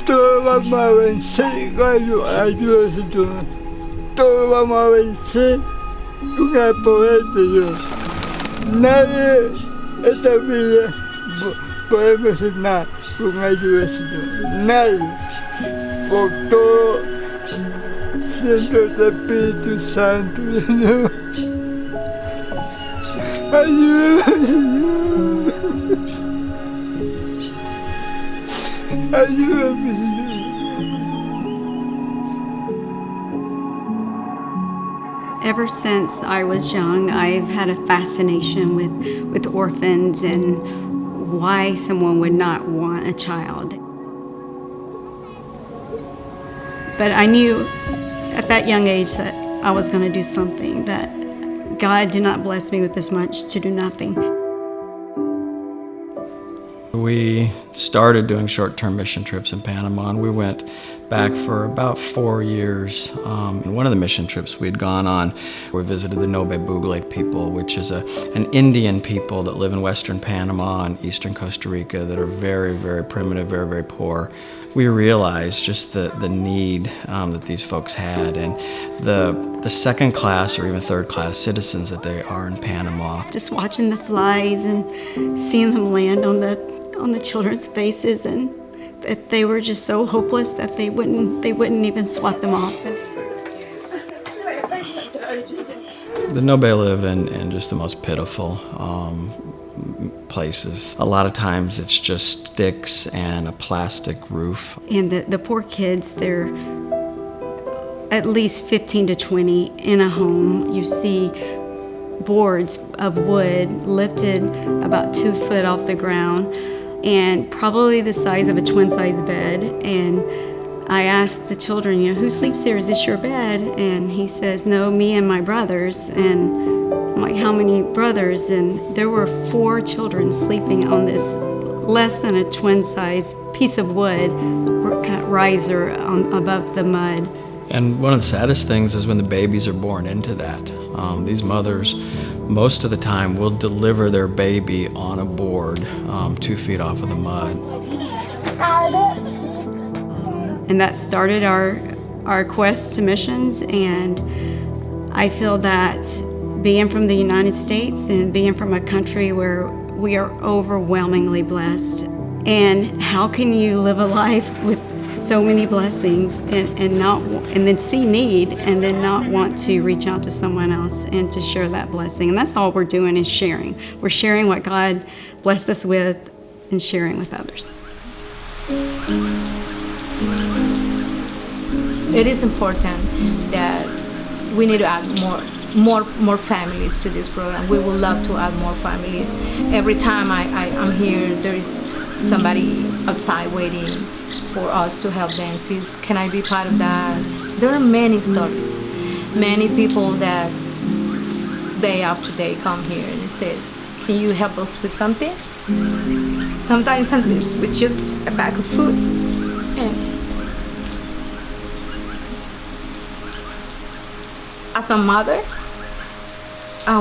Todos vamos a vencer cuando ayudes a Dios. Todos vamos a vencer con el poder de Dios. Nadie en esta vida podemos hacer nada con ayuda de Dios. Nadie. Por todo, siento el Espíritu Santo de Dios. Ayúdame, Señor. Ayúdame, Señor. Ever since I was young, I've had a fascination with orphans and why someone would not want a child. But I knew at that young age that I was going to do something, that God did not bless me with this much to do nothing. We started doing short-term mission trips in Panama, and we went back for about 4 years. In one of the mission trips we'd gone on, we visited the Nobe Bugle people, which is an Indian people that live in western Panama and eastern Costa Rica that are very, very primitive, very, very poor. We realized just the need that these folks had, and the second class or even third class citizens that they are in Panama. Just watching the flies and seeing them land on the children's faces, and that they were just so hopeless that they wouldn't even swat them off. The Nobe live in just the most pitiful places. A lot of times it's just sticks and a plastic roof. And the poor kids, they're at least 15 to 20 in a home. You see boards of wood lifted about 2 foot off the ground and probably the size of a twin-size bed. And I asked the children, who sleeps here? Is this your bed? And he says, no, me and my brothers. And I'm like, how many brothers? And there were 4 children sleeping on this less than a twin-size piece of wood, kind of riser above the mud. And one of the saddest things is when the babies are born into that. These mothers, most of the time, will deliver their baby on a board 2 feet off of the mud. And that started our quest to missions, and I feel that being from the United States and being from a country where we are overwhelmingly blessed, and how can you live a life with so many blessings and then see need and then not want to reach out to someone else and to share that blessing? And that's all we're doing is sharing. We're sharing what God blessed us with and sharing with others. It is important that we need to add more families to this program. We would love to add more families. Every time I'm here, there is somebody outside waiting for us to help them. Says, can I be part of that? There are many stories. Many people that day after day come here and it says, can you help us with something? Sometimes with just a bag of food. And as a mother,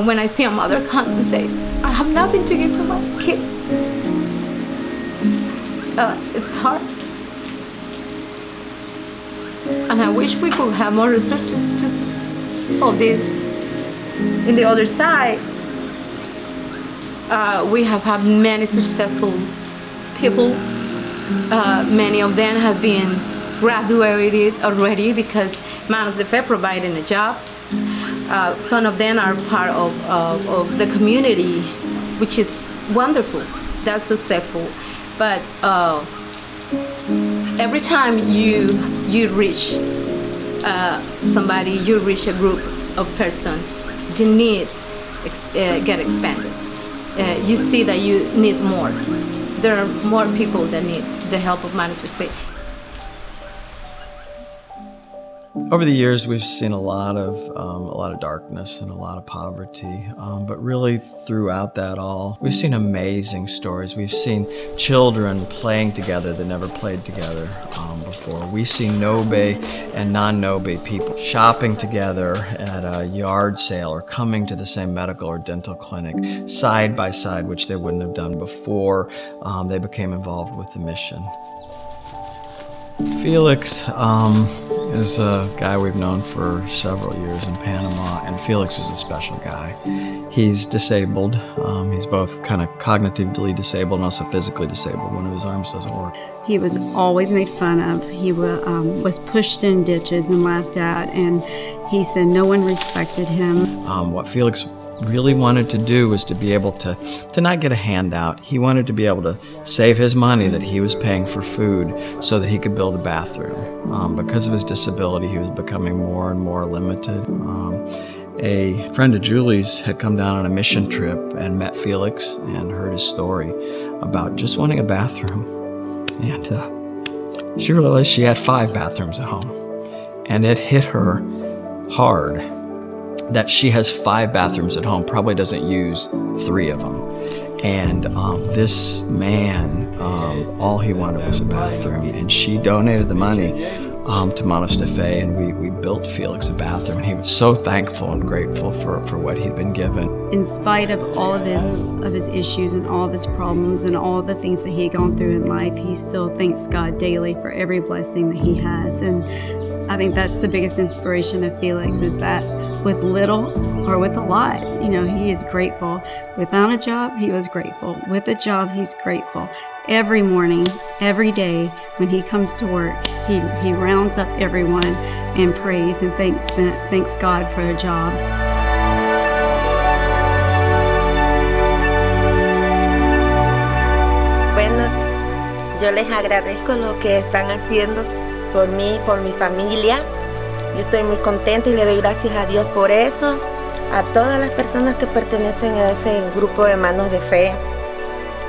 when I see a mother come and say, I have nothing to give to my kids, it's hard. And I wish we could have more resources to solve this. In the other side, we have had many successful people. Many of them have been graduated already because Manos de Fe providing a job. Some of them are part of the community, which is wonderful. That's successful. But every time you reach somebody, you reach a group of person, the needs get expanded. You see that you need more. There are more people that need the help of Manos de Fe. Over the years, we've seen a lot of darkness and a lot of poverty, but really throughout that all, we've seen amazing stories. We've seen children playing together that never played together before. We see Nobe and non-Nobe people shopping together at a yard sale or coming to the same medical or dental clinic side by side, which they wouldn't have done before they became involved with the mission. Felix is a guy we've known for several years in Panama, and Felix is a special guy. He's disabled. He's both kind of cognitively disabled and also physically disabled. One of his arms doesn't work. He was always made fun of. He was pushed in ditches and laughed at, and he said no one respected him. What Felix really wanted to do was to be able to not get a handout. He wanted to be able to save his money that he was paying for food so that he could build a bathroom. Because of his disability, he was becoming more and more limited. A friend of Julie's had come down on a mission trip and met Felix and heard his story about just wanting a bathroom. And she realized she had 5 bathrooms at home. And it hit her hard that she has 5 bathrooms at home, probably doesn't use 3 of them. And this man, all he wanted was a bathroom. And she donated the money to Monostafe, and we built Felix a bathroom. And he was so thankful and grateful for what he'd been given. In spite of all of his issues and all of his problems and all the things that he had gone through in life, he still thanks God daily for every blessing that he has. And I think that's the biggest inspiration of Felix, is that with little or with a lot, he is grateful. Without a job, he was grateful. With a job, he's grateful. Every morning, every day, when he comes to work, he rounds up everyone and prays and thanks God for a job. Bueno, yo les agradezco lo que están haciendo por mí, por mi familia. Yo estoy muy contenta y le doy gracias a Dios por eso, a todas las personas que pertenecen a ese grupo de Manos de Fe,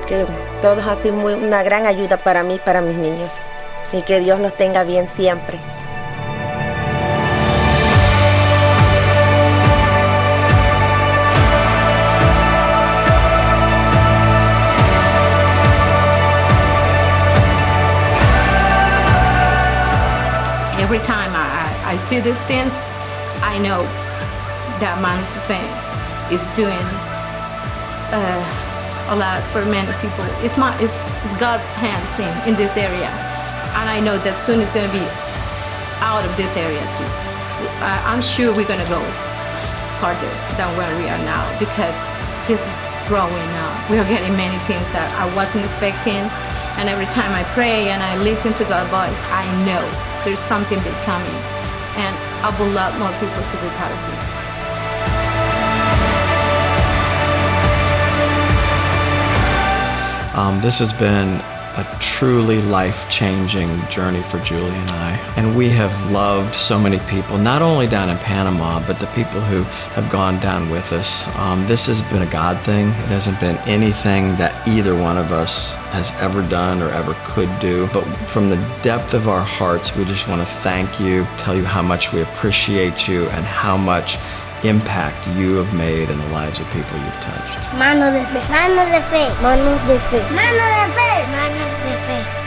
que todos han sido una gran ayuda para mí y para mis niños, y que Dios los tenga bien siempre. Every time I see these things, I know that Manos de Fe is doing a lot for many people. It's God's hands in this area, and I know that soon it's going to be out of this area too. I'm sure we're going to go farther than where we are now, because this is growing now. We are getting many things that I wasn't expecting, and every time I pray and I listen to God's voice, I know there's something big coming, and I would love more people to be part of this. This has been a truly life-changing journey for Julie and I. And we have loved so many people, not only down in Panama, but the people who have gone down with us. This has been a God thing. It hasn't been anything that either one of us has ever done or ever could do. But from the depth of our hearts, we just want to thank you, tell you how much we appreciate you and how much impact you have made in the lives of people you've touched. Manos de fe, manos de fe, manos de fe, manos de fe, manos de fe.